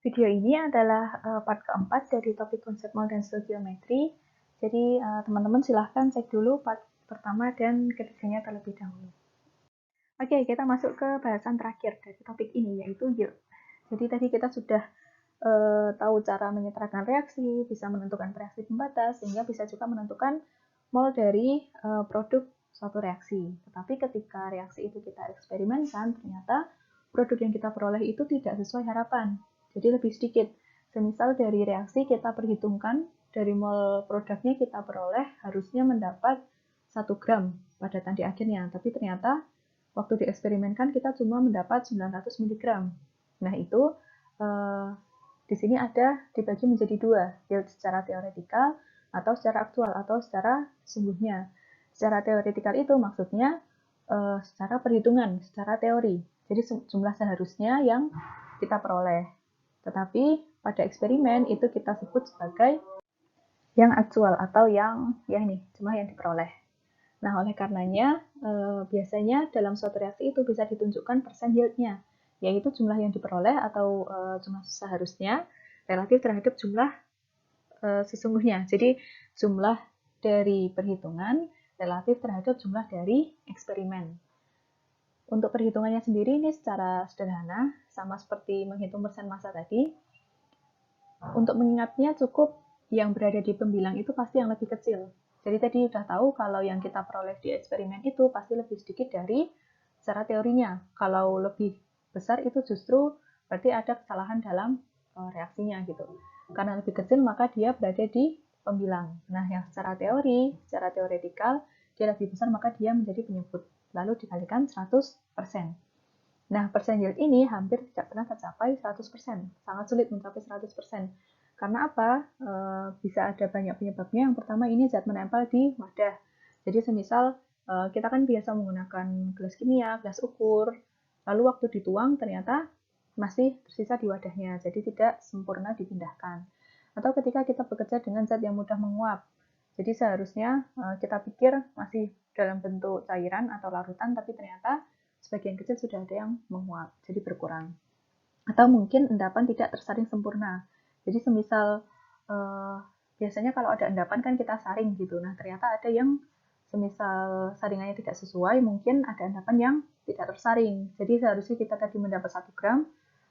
Video ini adalah part keempat dari topik konsep mol dan stoichiometry. Jadi teman-teman silahkan cek dulu part pertama dan ketiganya terlebih dahulu. Oke, kita masuk ke bahasan terakhir dari topik ini, yaitu yield. Jadi tadi kita sudah tahu cara menyetarakan reaksi, bisa menentukan reaksi pembatas, sehingga bisa juga menentukan mol dari produk suatu reaksi. Tetapi ketika reaksi itu kita eksperimenkan, ternyata produk yang kita peroleh itu tidak sesuai harapan. Jadi lebih sedikit. Semisal dari reaksi kita perhitungkan, dari mol produknya kita peroleh harusnya mendapat 1 gram padatan di akhirnya. Tapi ternyata waktu dieksperimenkan kita cuma mendapat 900 mg. Nah itu di sini ada dibagi menjadi dua, yield secara teoretikal atau secara aktual atau secara sungguhnya. Secara teoretikal itu maksudnya secara perhitungan, secara teori. Jadi jumlah seharusnya yang kita peroleh. Tetapi pada eksperimen itu kita sebut sebagai yang aktual atau yang ini jumlah yang diperoleh. Nah, oleh karenanya biasanya dalam suatu reaksi itu bisa ditunjukkan persen yieldnya, yaitu jumlah yang diperoleh atau jumlah seharusnya relatif terhadap jumlah sesungguhnya. Jadi jumlah dari perhitungan relatif terhadap jumlah dari eksperimen. Untuk perhitungannya sendiri ini secara sederhana, sama seperti menghitung persen massa tadi. Untuk mengingatnya cukup yang berada di pembilang itu pasti yang lebih kecil. Jadi tadi sudah tahu kalau yang kita peroleh di eksperimen itu pasti lebih sedikit dari secara teorinya. Kalau lebih besar itu justru berarti ada kesalahan dalam reaksinya gitu. Karena lebih kecil maka dia berada di pembilang. Nah, yang secara teori, secara teoretikal, dia lebih besar maka dia menjadi penyebut. Lalu dikalikan 100%. Nah, persen yield ini hampir tidak pernah tercapai 100%. Sangat sulit mencapai 100%. Karena apa? Bisa ada banyak penyebabnya. Yang pertama ini zat menempel di wadah. Jadi semisal kita kan biasa menggunakan gelas kimia, gelas ukur, lalu waktu dituang ternyata masih tersisa di wadahnya, jadi tidak sempurna dipindahkan. Atau ketika kita bekerja dengan zat yang mudah menguap, jadi seharusnya kita pikir masih dalam bentuk cairan atau larutan, tapi ternyata sebagian kecil sudah ada yang menguap, jadi berkurang. Atau mungkin endapan tidak tersaring sempurna. Jadi semisal biasanya kalau ada endapan kan kita saring gitu. Nah, ternyata ada yang semisal saringannya tidak sesuai, mungkin ada endapan yang tidak tersaring. Jadi seharusnya kita tadi mendapat 1 gram,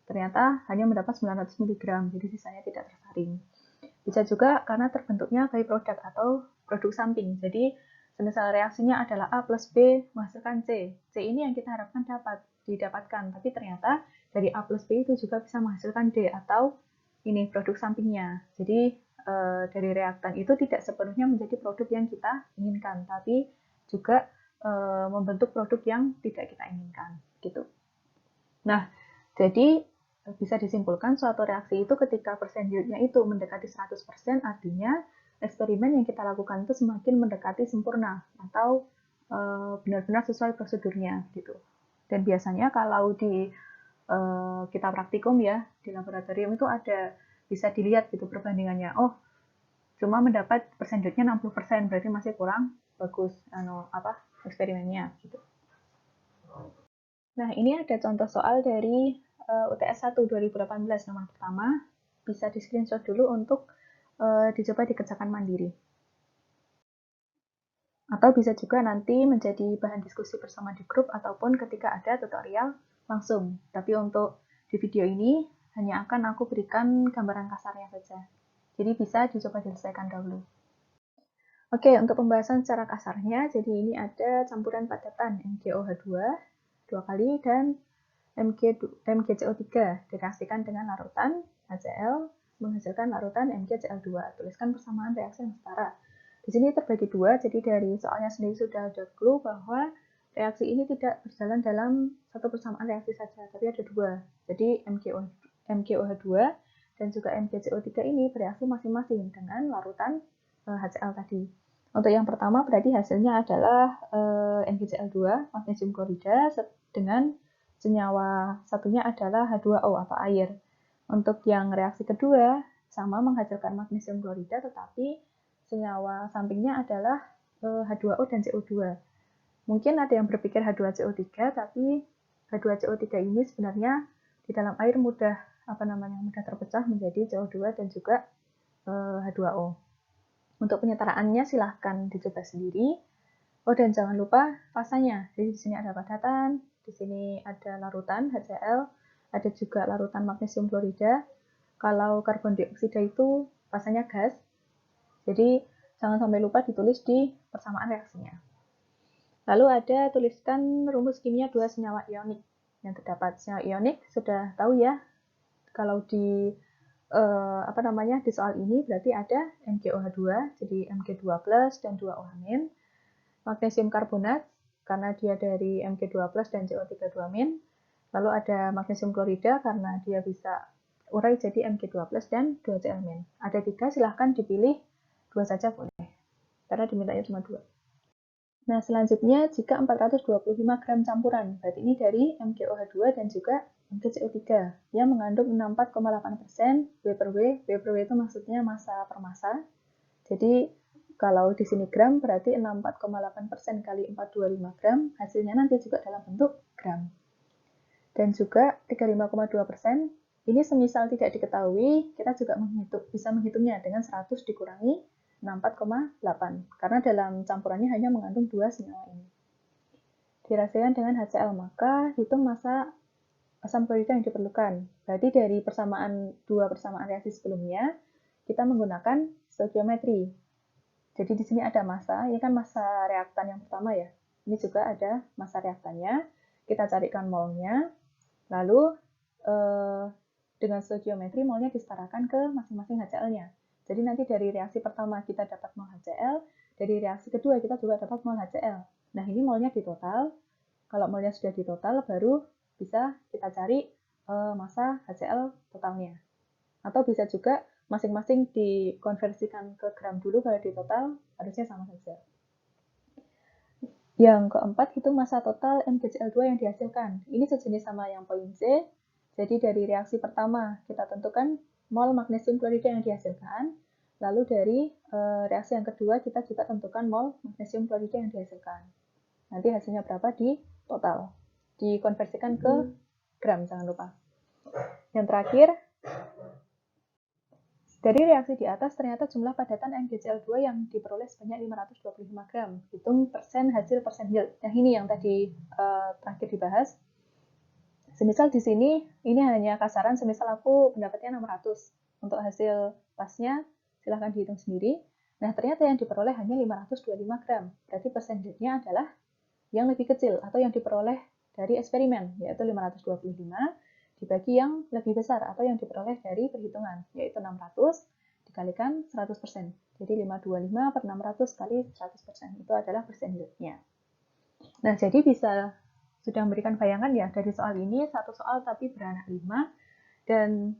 ternyata hanya mendapat 900 mg, jadi sisanya tidak tersaring. Bisa juga karena terbentuknya byproduct atau produk samping. Jadi semisal reaksinya adalah A plus B menghasilkan C. C ini yang kita harapkan didapatkan, tapi ternyata dari A plus B itu juga bisa menghasilkan D atau ini produk sampingnya. Jadi dari reaktan itu tidak sepenuhnya menjadi produk yang kita inginkan, tapi juga membentuk produk yang tidak kita inginkan, gitu. Nah, jadi bisa disimpulkan suatu reaksi itu ketika persen yieldnya itu mendekati 100%, artinya eksperimen yang kita lakukan itu semakin mendekati sempurna atau benar-benar sesuai prosedurnya gitu. Dan biasanya kalau di kita praktikum ya di laboratorium itu ada bisa dilihat gitu perbandingannya. Oh, cuma mendapat persen yieldnya 60%, berarti masih kurang bagus eksperimennya gitu. Nah, ini ada contoh soal dari UTS 1 2018 nomor pertama. Bisa di screenshot dulu untuk dicoba dikerjakan mandiri. Atau bisa juga nanti menjadi bahan diskusi bersama di grup ataupun ketika ada tutorial langsung. Tapi untuk di video ini hanya akan aku berikan gambaran kasarnya saja. Jadi bisa dicoba diselesaikan dahulu. Oke, untuk pembahasan secara kasarnya, jadi ini ada campuran padatan MgOH2 2 kali dan MgCO3 direaksikan dengan larutan HCl menghasilkan larutan MgCl2. Tuliskan persamaan reaksi yang setara. Di sini terbagi dua, jadi dari soalnya sendiri sudah ada clue bahwa reaksi ini tidak berjalan dalam satu persamaan reaksi saja, tapi ada dua. Jadi MgOH2 dan juga MgCO3 ini bereaksi masing-masing dengan larutan HCl tadi. Untuk yang pertama berarti hasilnya adalah MgCl2, magnesium klorida, dengan senyawa satunya adalah H2O atau air. Untuk yang reaksi kedua, sama menghasilkan magnesium klorida, tetapi senyawa sampingnya adalah H2O dan CO2. Mungkin ada yang berpikir H2CO3, tapi H2CO3 ini sebenarnya di dalam air mudah mudah terpecah menjadi CO2 dan juga H2O. Untuk penyetaraannya silahkan dicoba sendiri. Oh, dan jangan lupa fasanya. Jadi di sini ada padatan, di sini ada larutan HCl, ada juga larutan magnesium klorida. Kalau karbon dioksida itu fasanya gas. Jadi jangan sampai lupa ditulis di persamaan reaksinya. Lalu ada tuliskan rumus kimia dua senyawa ionik yang terdapat. Senyawa ionik sudah tahu ya. Kalau di di soal ini berarti ada MgOH2, jadi Mg2+ dan 2OH-. Magnesium karbonat karena dia dari Mg2+ dan CO32-. Lalu ada magnesium klorida karena dia bisa urai jadi Mg2+ dan 2Cl-. Ada 3, silahkan dipilih 2 saja boleh. Karena dimintanya cuma 2. Nah, selanjutnya jika 425 gram campuran, berarti ini dari MgOH2 dan juga MgCO3 yang mengandung 64,8% W per W. W per W itu maksudnya massa per massa. Jadi kalau di sini gram berarti 64,8% kali 425 gram, hasilnya nanti juga dalam bentuk gram. Dan juga 35,2%, ini semisal tidak diketahui, kita juga bisa menghitungnya dengan 100 dikurangi 64,8, karena dalam campurannya hanya mengandung 2 senyawa ini. Dirahasiakan dengan HCl, maka hitung massa asam klorida yang diperlukan. Berarti dari dua persamaan reaksi sebelumnya, kita menggunakan stoikiometri. Jadi di sini ada massa, ini kan massa reaktan yang pertama ya. Ini juga ada massa reaktannya. Kita carikan molnya, lalu dengan stoikiometri molnya disetarakan ke masing-masing HCl-nya. Jadi nanti dari reaksi pertama kita dapat mol HCl, dari reaksi kedua kita juga dapat mol HCl. Nah, ini molnya ditotal. Kalau molnya sudah ditotal, baru bisa kita cari massa HCl totalnya. Atau bisa juga masing-masing dikonversikan ke gram dulu, kalau ditotal harusnya sama saja. Yang keempat, hitung massa total MgCl2 yang dihasilkan. Ini sejenis sama yang poin C. Jadi dari reaksi pertama kita tentukan mol magnesium klorida yang dihasilkan. Lalu dari reaksi yang kedua kita juga tentukan mol magnesium klorida yang dihasilkan. Nanti hasilnya berapa di total. Dikonversikan ke gram, jangan lupa. Yang terakhir, dari reaksi di atas ternyata jumlah padatan MgCl2 yang diperoleh sebanyak 525 gram. Hitung persen hasil persen yield. Nah, ini yang tadi terakhir dibahas. Semisal di sini, ini hanya kasaran, semisal aku pendapatnya 600. Untuk hasil pasnya, silahkan dihitung sendiri. Nah, ternyata yang diperoleh hanya 525 gram. Berarti persen yield-nya adalah yang lebih kecil, atau yang diperoleh dari eksperimen, yaitu 525, dibagi yang lebih besar, atau yang diperoleh dari perhitungan, yaitu 600 dikalikan 100%. Jadi 525 per 600 kali 100%. Itu adalah persen yield-nya. Nah, jadi bisa sudah memberikan bayangan ya, dari soal ini, satu soal tapi beranak 5, dan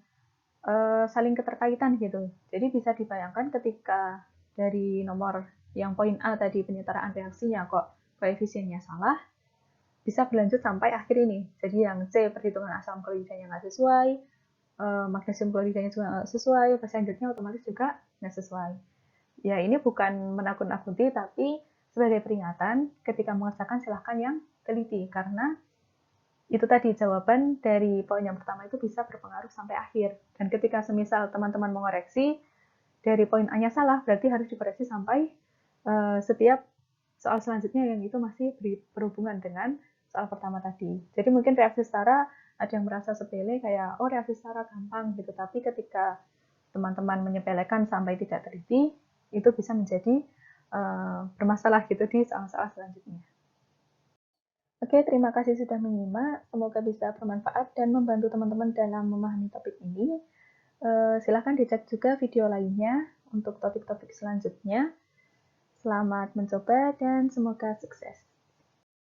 saling keterkaitan gitu. Jadi bisa dibayangkan ketika dari nomor yang poin A tadi, penyetaraan reaksinya kok koefisiennya salah, bisa berlanjut sampai akhir ini. Jadi yang C, perhitungan asam kloridanya nggak sesuai, magnesium kloridanya juga nggak sesuai, persentasenya otomatis juga nggak sesuai. Ya, ini bukan menakut-nakuti, tapi sebagai peringatan, ketika mengerjakan silahkan yang teliti, karena itu tadi jawaban dari poin yang pertama itu bisa berpengaruh sampai akhir. Dan ketika semisal teman-teman mengoreksi, dari poin A-nya salah, berarti harus dikoreksi sampai setiap soal selanjutnya yang itu masih berhubungan dengan soal pertama tadi. Jadi mungkin reaksi setara ada yang merasa sepele, kayak oh reaksi setara gampang gitu, tapi ketika teman-teman menyepelekan sampai tidak teliti, itu bisa menjadi bermasalah gitu di soal-soal selanjutnya. Oke, terima kasih sudah menyimak. Semoga bisa bermanfaat dan membantu teman-teman dalam memahami topik ini. Silahkan dicek juga video lainnya untuk topik-topik selanjutnya. Selamat mencoba dan semoga sukses.